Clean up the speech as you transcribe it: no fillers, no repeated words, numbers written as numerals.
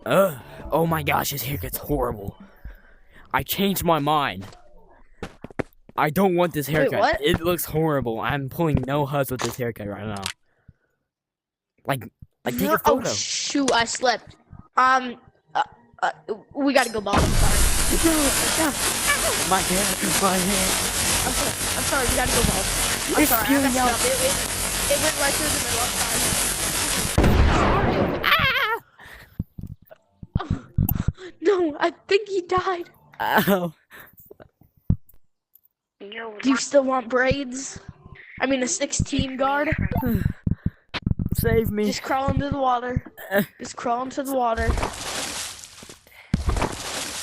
Oh my gosh, his haircut's horrible. I changed my mind. I don't want this haircut. what? It looks horrible. I'm pulling no huds with this haircut right now. Like take a Oh photo. shoot, I slipped. We gotta go bald. I'm sorry. My hair, my hair. I'm sorry. We gotta go bald. I'm It's sorry. I spewing messed out. up. It went right through the middle. I'm sorry. No, I think he died. Ow. Do you still want braids? I mean, a 16 guard. Save me. Just crawl into the water. Just crawl into the water.